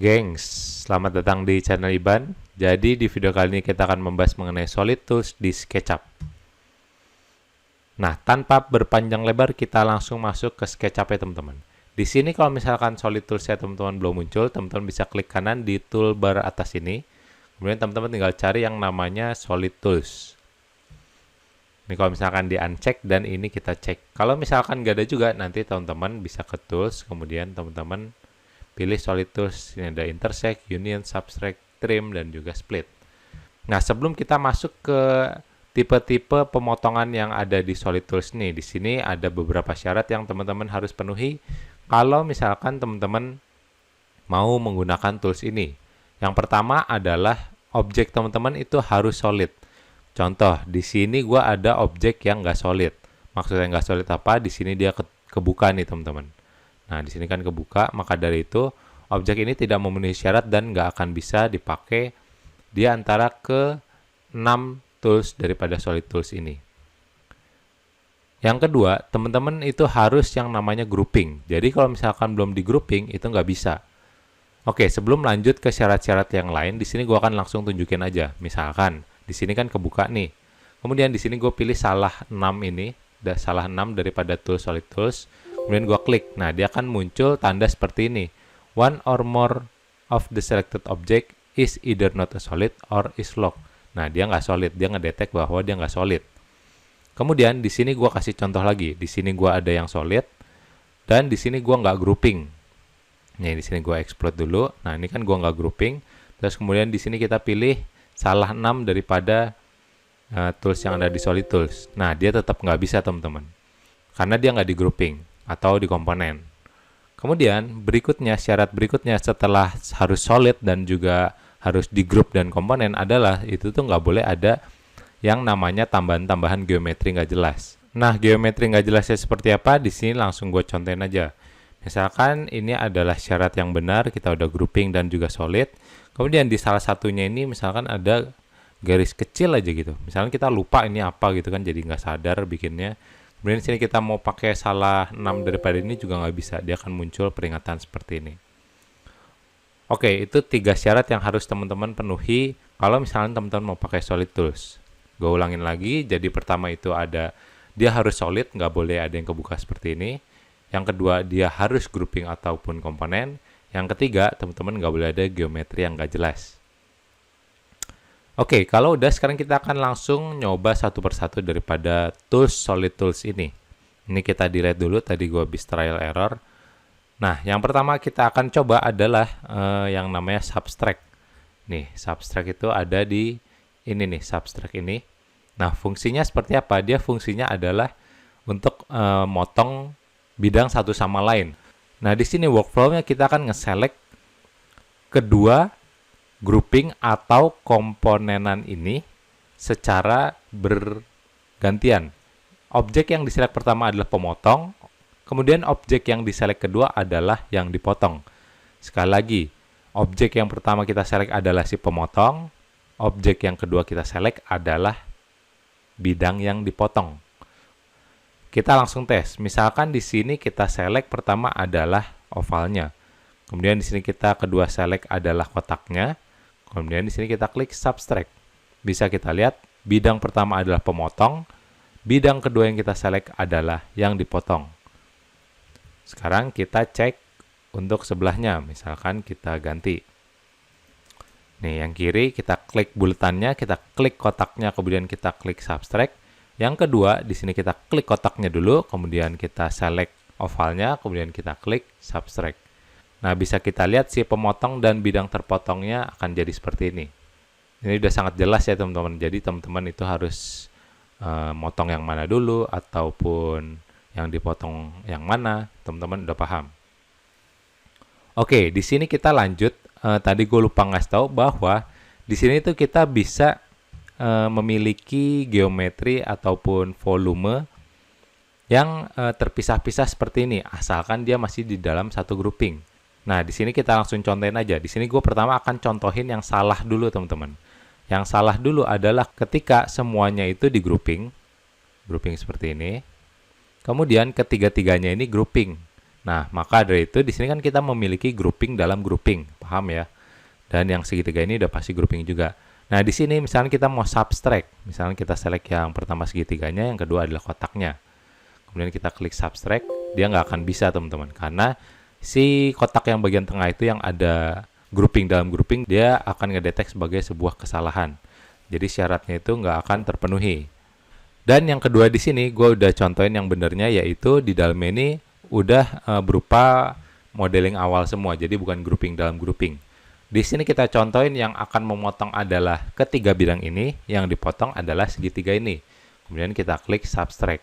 Gengs, selamat datang di channel Iban. Jadi di video kali ini kita akan membahas mengenai Solid Tools di SketchUp. Nah, tanpa berpanjang lebar kita langsung masuk ke SketchUp ya teman-teman. Di sini kalau misalkan Solid Tools ya teman-teman belum muncul, teman-teman bisa klik kanan di toolbar atas ini. Kemudian teman-teman tinggal cari yang namanya Solid Tools. Ini kalau misalkan di uncheck dan ini kita cek. Kalau misalkan nggak ada juga, nanti teman-teman bisa ke Tools, kemudian teman-teman pilih Solid Tools. Ini ada Intersect, Union, Subtract, Trim, dan juga Split. Nah, sebelum kita masuk ke tipe-tipe pemotongan yang ada di Solid Tools nih, di sini ada beberapa syarat yang teman-teman harus penuhi kalau misalkan teman-teman mau menggunakan tools ini. Yang pertama adalah objek teman-teman itu harus solid. Contoh, di sini gua ada objek yang nggak solid. Maksudnya nggak solid apa? Di sini dia kebuka nih teman-teman. Nah, di sini kan kebuka, maka dari itu objek ini tidak memenuhi syarat dan nggak akan bisa dipakai di antara ke-6 tools daripada Solid Tools ini. Yang kedua, teman-teman itu harus yang namanya grouping. Jadi kalau misalkan belum di grouping, itu nggak bisa. Oke, sebelum lanjut ke syarat-syarat yang lain, di sini gue akan langsung tunjukin aja. Misalkan, di sini kan kebuka nih. Kemudian di sini gue pilih salah 6 ini, salah 6 daripada tools Solid Tools. Kemudian gue klik. Nah, dia akan muncul tanda seperti ini. One or more of the selected object is either not a solid or is locked. Nah, dia nggak solid. Dia ngedetek bahwa dia nggak solid. Kemudian di sini gue kasih contoh lagi. Di sini gue ada yang solid. Dan di sini gue nggak grouping. Nih, di sini gue explode dulu. Nah, ini kan gue nggak grouping. Terus kemudian di sini kita pilih salah 6 daripada tools yang ada di Solid Tools. Nah, dia tetap nggak bisa, teman-teman. Karena dia nggak di grouping atau di komponen. Kemudian berikutnya, syarat berikutnya setelah harus solid dan juga harus di group dan komponen adalah itu tuh nggak boleh ada yang namanya tambahan-tambahan geometri nggak jelas. Nah, geometri nggak jelasnya seperti apa? Di sini langsung gue contohin aja. Misalkan ini adalah syarat yang benar, kita udah grouping dan juga solid. Kemudian di salah satunya ini misalkan ada garis kecil aja gitu. Misalkan kita lupa ini apa gitu kan, jadi nggak sadar bikinnya. Kemudian di sini kita mau pakai salah 6 daripada ini juga nggak bisa. Dia akan muncul peringatan seperti ini. Oke, itu 3 syarat yang harus teman-teman penuhi kalau misalnya teman-teman mau pakai Solid Tools. Gue ulangin lagi. Jadi pertama itu ada, dia harus solid, nggak boleh ada yang kebuka seperti ini. Yang kedua, dia harus grouping ataupun komponen. Yang ketiga, teman-teman nggak boleh ada geometri yang nggak jelas. Oke, kalau udah sekarang kita akan langsung nyoba satu persatu daripada tools Solid Tools ini. Ini kita delete dulu, tadi gue habis trial error. Nah, yang pertama kita akan coba adalah yang namanya Subtract. Nih, Subtract itu ada di ini nih, Subtract ini. Nah, fungsinya seperti apa? Dia fungsinya adalah untuk motong bidang satu sama lain. Nah, di sini workflow-nya kita akan nge-select kedua grouping atau komponenan ini secara bergantian. Objek yang diselect pertama adalah pemotong, kemudian objek yang diselect kedua adalah yang dipotong. Sekali lagi, objek yang pertama kita select adalah si pemotong, objek yang kedua kita select adalah bidang yang dipotong. Kita langsung tes. Misalkan di sini kita select pertama adalah ovalnya. Kemudian di sini kita kedua select adalah kotaknya. Kemudian di sini kita klik Subtract. Bisa kita lihat bidang pertama adalah pemotong, bidang kedua yang kita select adalah yang dipotong. Sekarang kita cek untuk sebelahnya, misalkan kita ganti. Nih, yang kiri kita klik buletannya, kita klik kotaknya, kemudian kita klik Subtract. Yang kedua, di sini kita klik kotaknya dulu, kemudian kita select ovalnya, kemudian kita klik Subtract. Nah, bisa kita lihat si pemotong dan bidang terpotongnya akan jadi seperti ini. Ini udah sangat jelas ya teman-teman. Jadi teman-teman itu harus motong yang mana dulu ataupun yang dipotong yang mana. Teman-teman udah paham. Oke, di sini kita lanjut. Tadi gue lupa ngasih tahu bahwa di sini tuh kita bisa memiliki geometri ataupun volume yang terpisah-pisah seperti ini. Asalkan dia masih di dalam satu grouping. Nah, di sini kita langsung contohin aja. Di sini gue pertama akan contohin yang salah dulu, teman-teman. Yang salah dulu adalah ketika semuanya itu di grouping seperti ini. Kemudian ketiga-tiganya ini grouping. Nah, maka dari itu di sini kan kita memiliki grouping dalam grouping, paham ya? Dan yang segitiga ini udah pasti grouping juga. Nah, di sini misalnya kita mau subtract, misalnya kita select yang pertama segitiganya, yang kedua adalah kotaknya. Kemudian kita klik subtract, dia nggak akan bisa teman-teman, karena si kotak yang bagian tengah itu yang ada grouping dalam grouping, dia akan ngedetek sebagai sebuah kesalahan. Jadi syaratnya itu nggak akan terpenuhi. Dan yang kedua di sini, gue udah contohin yang benernya, yaitu di dalam ini udah berupa modeling awal semua, jadi bukan grouping dalam grouping. Di sini kita contohin yang akan memotong adalah ketiga bidang ini, yang dipotong adalah segitiga ini. Kemudian kita klik subtract.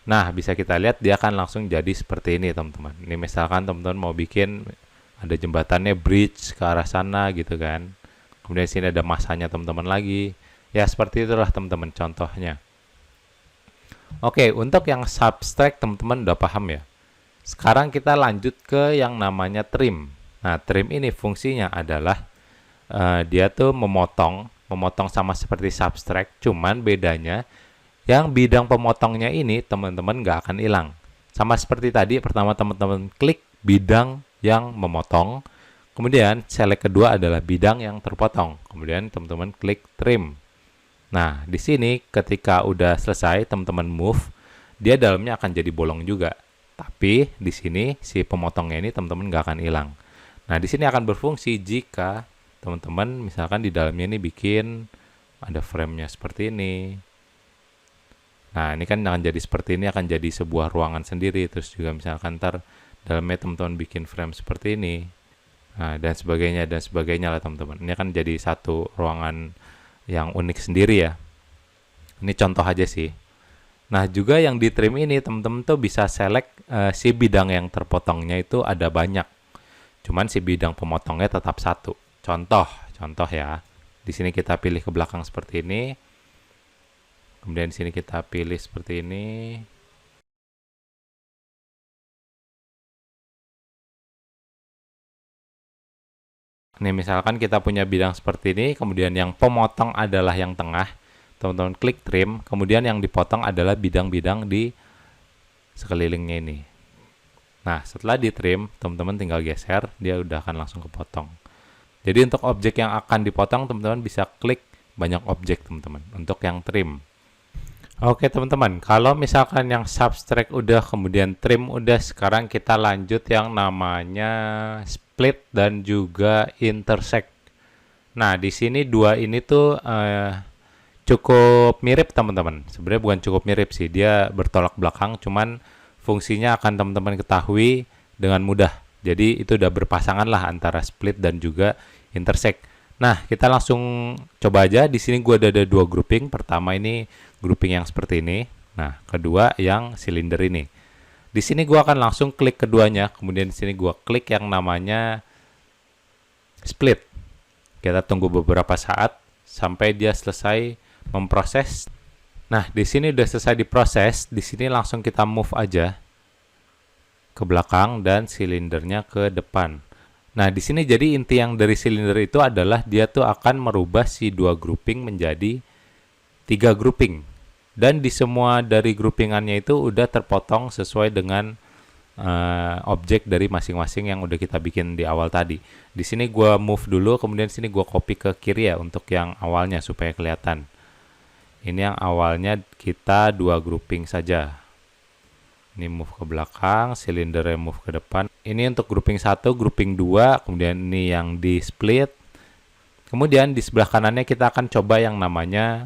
Nah, bisa kita lihat dia akan langsung jadi seperti ini, teman-teman. Ini misalkan teman-teman mau bikin ada jembatannya bridge ke arah sana gitu kan. Kemudian sini ada masanya teman-teman lagi. Ya, seperti itulah teman-teman contohnya. Oke, untuk yang subtract teman-teman udah paham ya. Sekarang kita lanjut ke yang namanya trim. Nah, trim ini fungsinya adalah dia tuh memotong sama seperti subtract, cuman bedanya yang bidang pemotongnya ini teman-teman nggak akan hilang. Sama seperti tadi, pertama teman-teman klik bidang yang memotong, kemudian select kedua adalah bidang yang terpotong, kemudian teman-teman klik trim. Nah, di sini ketika udah selesai teman-teman move, dia dalamnya akan jadi bolong juga. Tapi di sini si pemotongnya ini teman-teman nggak akan hilang. Nah, di sini akan berfungsi jika teman-teman misalkan di dalamnya ini bikin ada frame-nya seperti ini. Nah, ini kan akan jadi seperti ini, akan jadi sebuah ruangan sendiri. Terus juga misalkan ntar dalamnya teman-teman bikin frame seperti ini. Nah, dan sebagainya lah teman-teman. Ini akan jadi satu ruangan yang unik sendiri ya. Ini contoh aja sih. Nah, juga yang di trim ini teman-teman tuh bisa select si bidang yang terpotongnya itu ada banyak. Cuman si bidang pemotongnya tetap satu. Contoh ya. Di sini kita pilih ke belakang seperti ini. Kemudian di sini kita pilih seperti ini. Nih misalkan kita punya bidang seperti ini, kemudian yang pemotong adalah yang tengah. Teman-teman klik trim, kemudian yang dipotong adalah bidang-bidang di sekelilingnya ini. Nah, setelah di trim, teman-teman tinggal geser, dia udah akan langsung kepotong. Jadi untuk objek yang akan dipotong, teman-teman bisa klik banyak objek teman-teman untuk yang trim. Oke teman-teman, kalau misalkan yang subtract udah, kemudian trim udah, sekarang kita lanjut yang namanya split dan juga intersect. Nah, di sini dua ini tuh cukup mirip teman-teman. Sebenarnya bukan cukup mirip sih, dia bertolak belakang, cuman fungsinya akan teman-teman ketahui dengan mudah. Jadi itu udah berpasangan lah antara split dan juga intersect. Nah, kita langsung coba aja. Di sini gue ada dua grouping. Pertama ini grouping yang seperti ini. Nah, kedua yang silinder ini. Di sini gue akan langsung klik keduanya. Kemudian di sini gue klik yang namanya split. Kita tunggu beberapa saat sampai dia selesai memproses. Nah, di sini udah selesai diproses. Di sini langsung kita move aja ke belakang dan silindernya ke depan. Nah, di sini jadi inti yang dari silinder itu adalah dia tuh akan merubah si dua grouping menjadi 3 grouping. Dan di semua dari groupingannya itu udah terpotong sesuai dengan objek dari masing-masing yang udah kita bikin di awal tadi. Di sini gua move dulu, kemudian sini gua copy ke kiri ya untuk yang awalnya supaya kelihatan. Ini yang awalnya kita 2 grouping saja. Ini move ke belakang, silindernya move ke depan. Ini untuk grouping 1, grouping 2, kemudian ini yang di split. Kemudian di sebelah kanannya kita akan coba yang namanya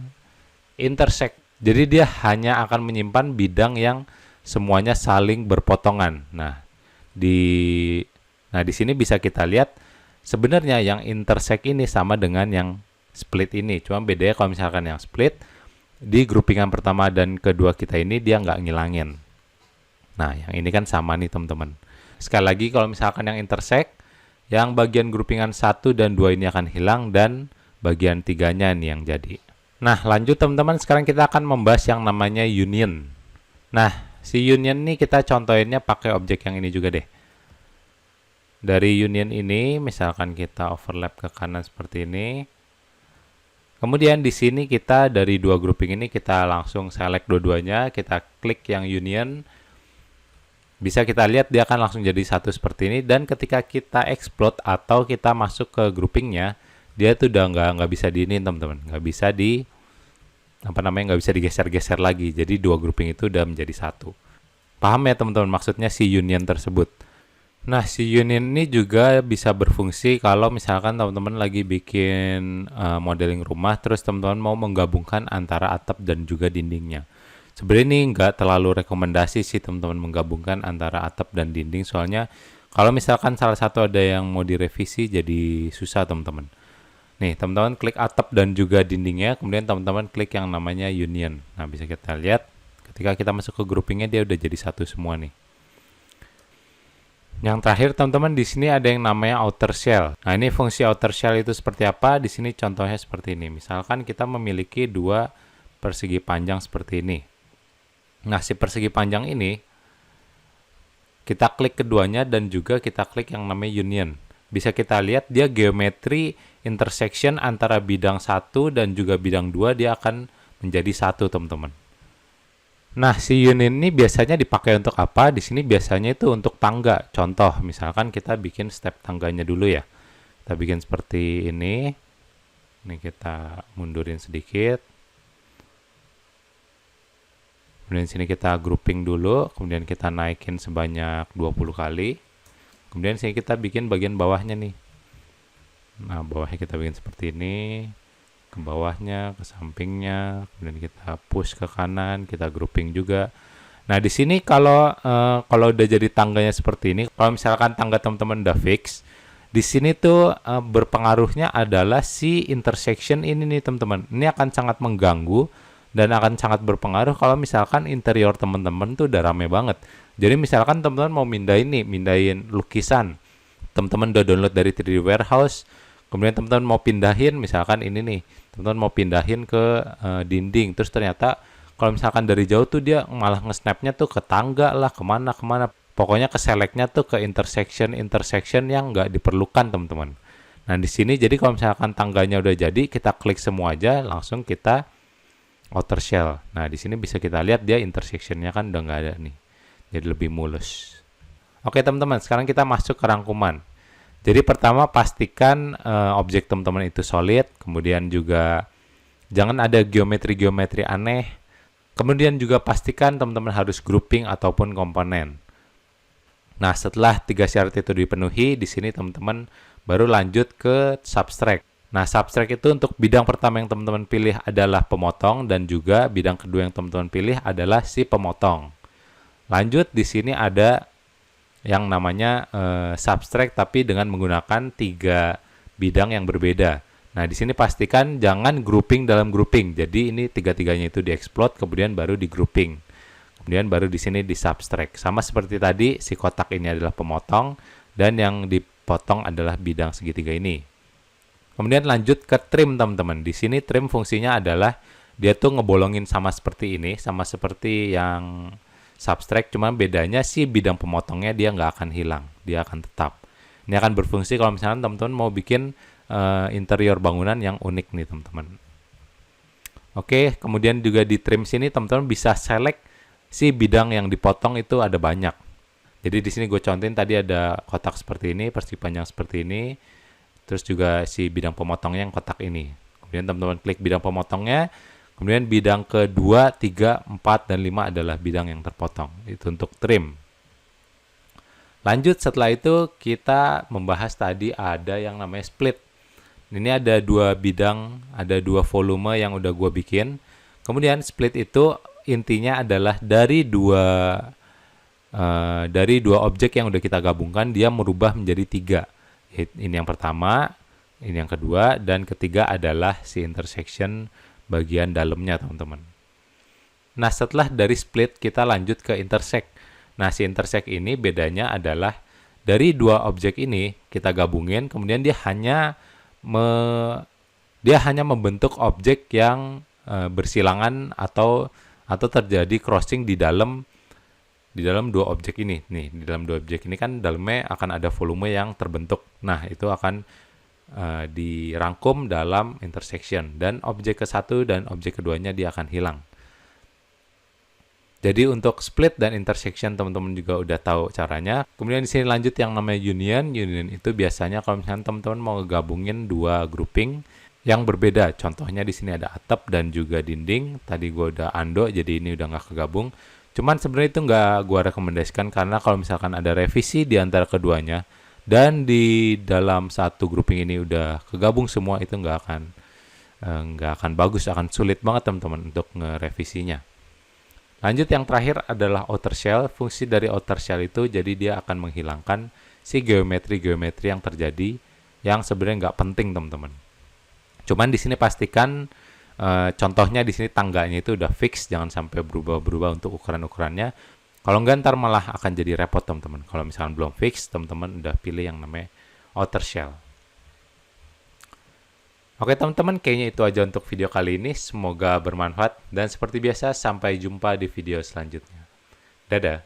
intersect. Jadi dia hanya akan menyimpan bidang yang semuanya saling berpotongan. Nah, di sini bisa kita lihat sebenarnya yang intersect ini sama dengan yang split ini. Cuma bedanya kalau misalkan yang split di groupingan pertama dan kedua kita ini dia nggak ngilangin. Nah, yang ini kan sama nih teman-teman. Sekali lagi kalau misalkan yang intersect, yang bagian groupingan 1 dan 2 ini akan hilang dan bagian 3-nya nih yang jadi. Nah, lanjut teman-teman, sekarang kita akan membahas yang namanya union. Nah, si union nih kita contohinnya pakai objek yang ini juga deh. Dari union ini, misalkan kita overlap ke kanan seperti ini. Kemudian di sini kita dari 2 grouping ini kita langsung select dua-duanya, kita klik yang union. Bisa kita lihat dia akan langsung jadi satu seperti ini, dan ketika kita explode atau kita masuk ke groupingnya, dia tuh udah nggak bisa di ini teman-teman, nggak bisa di nggak bisa digeser-geser lagi. Jadi dua grouping itu udah menjadi satu. Paham ya teman-teman maksudnya si union tersebut? Nah, si union ini juga bisa berfungsi kalau misalkan teman-teman lagi bikin modeling rumah, terus teman-teman mau menggabungkan antara atap dan juga dindingnya. Sebenarnya ini nggak terlalu rekomendasi sih teman-teman menggabungkan antara atap dan dinding, soalnya kalau misalkan salah satu ada yang mau direvisi jadi susah teman-teman. Nih, teman-teman klik atap dan juga dindingnya, kemudian teman-teman klik yang namanya union. Nah, bisa kita lihat ketika kita masuk ke groupingnya dia udah jadi satu semua nih. Yang terakhir teman-teman di sini ada yang namanya outer shell. Nah, ini fungsi outer shell itu seperti apa? Di sini contohnya seperti ini. Misalkan kita memiliki dua persegi panjang seperti ini. Nah, si persegi panjang ini kita klik keduanya dan juga kita klik yang namanya union. Bisa kita lihat dia geometri intersection antara bidang 1 dan juga bidang 2 dia akan menjadi satu, teman-teman. Nah, si union ini biasanya dipakai untuk apa? Di sini biasanya itu untuk tangga. Contoh, misalkan kita bikin step tangganya dulu ya. Kita bikin seperti ini. Ini kita mundurin sedikit. Kemudian sini kita grouping dulu, kemudian kita naikin sebanyak 20 kali. Kemudian sini kita bikin bagian bawahnya nih. Nah, bawahnya kita bikin seperti ini. Ke bawahnya, ke sampingnya, kemudian kita push ke kanan, kita grouping juga. Nah, di sini kalau udah jadi tangganya seperti ini, kalau misalkan tangga teman-teman udah fix, di sini tuh berpengaruhnya adalah si intersection ini nih teman-teman. Ini akan sangat mengganggu dan akan sangat berpengaruh kalau misalkan interior teman-teman tuh udah rame banget. Jadi misalkan teman-teman mau mindahin lukisan, teman-teman udah download dari 3D Warehouse, kemudian teman-teman mau pindahin, misalkan ini nih, teman-teman mau pindahin ke dinding, terus ternyata kalau misalkan dari jauh tuh dia malah nge-snapnya tuh ke tangga lah, kemana. Pokoknya ke select-nya tuh ke intersection yang nggak diperlukan teman-teman. Nah, di sini jadi kalau misalkan tangganya udah jadi, kita klik semua aja, langsung kita outer shell. Nah, di sini bisa kita lihat dia intersection-nya kan udah nggak ada nih. Jadi lebih mulus. Oke teman-teman, sekarang kita masuk ke rangkuman. Jadi pertama pastikan objek teman-teman itu solid, kemudian juga jangan ada geometri-geometri aneh. Kemudian juga pastikan teman-teman harus grouping ataupun komponen. Nah, setelah 3 syarat itu dipenuhi, di sini teman-teman baru lanjut ke subtract. Nah, subtract itu untuk bidang pertama yang teman-teman pilih adalah pemotong, dan juga bidang kedua yang teman-teman pilih adalah si pemotong. Lanjut, di sini ada yang namanya subtract tapi dengan menggunakan 3 bidang yang berbeda. Nah, di sini pastikan jangan grouping dalam grouping. Jadi ini tiga-tiganya itu di-explode, kemudian baru di grouping. Kemudian baru di sini di subtract. Sama seperti tadi, si kotak ini adalah pemotong dan yang dipotong adalah bidang segitiga ini. Kemudian lanjut ke trim teman-teman. Di sini trim fungsinya adalah dia tuh ngebolongin sama seperti ini, sama seperti yang subtract, cuma bedanya si bidang pemotongnya dia nggak akan hilang, dia akan tetap. Ini akan berfungsi kalau misalnya teman-teman mau bikin interior bangunan yang unik nih teman-teman. Oke, kemudian juga di trim sini teman-teman bisa select si bidang yang dipotong itu ada banyak. Jadi di sini gue contohin tadi ada kotak seperti ini, persegi panjang seperti ini. Terus juga si bidang pemotongnya yang kotak ini. Kemudian teman-teman klik bidang pemotongnya. Kemudian bidang ke-2, 3, 4, dan 5 adalah bidang yang terpotong. Itu untuk trim. Lanjut setelah itu kita membahas tadi ada yang namanya split. Ini ada 2 bidang, ada 2 volume yang udah gue bikin. Kemudian split itu intinya adalah dari dua objek yang udah kita gabungkan, dia merubah menjadi 3. Ini yang pertama, ini yang kedua, dan ketiga adalah si intersection bagian dalamnya teman-teman. Nah, setelah dari split kita lanjut ke intersect. Nah, si intersect ini bedanya adalah dari 2 objek ini kita gabungin, kemudian dia hanya membentuk objek yang bersilangan atau terjadi crossing di dalam 2 objek ini. Nih, di dalam 2 objek ini kan dalamnya akan ada volume yang terbentuk. Nah, itu akan dirangkum dalam intersection. Dan objek ke-1 dan objek keduanya dia akan hilang. Jadi untuk split dan intersection teman-teman juga udah tahu caranya. Kemudian di sini lanjut yang namanya union. Union itu biasanya kalau misalnya teman-teman mau gabungin dua grouping yang berbeda. Contohnya di sini ada atap dan juga dinding. Tadi gue udah undo, jadi ini udah nggak kegabung. Cuman sebenarnya itu nggak gue rekomendasikan karena kalau misalkan ada revisi di antara keduanya dan di dalam satu grouping ini udah kegabung semua, itu nggak akan bagus, akan sulit banget teman-teman untuk ngerevisinya. Lanjut yang terakhir adalah outer shell. Fungsi dari outer shell itu jadi dia akan menghilangkan si geometri-geometri yang terjadi yang sebenarnya nggak penting teman-teman. Cuman di sini pastikan contohnya di sini tangganya itu udah fix, jangan sampai berubah-berubah untuk ukuran-ukurannya. Kalau nggak ntar malah akan jadi repot teman-teman. Kalau misalkan belum fix, teman-teman udah pilih yang namanya outer shell. Oke teman-teman, kayaknya itu aja untuk video kali ini. Semoga bermanfaat dan seperti biasa sampai jumpa di video selanjutnya. Dadah.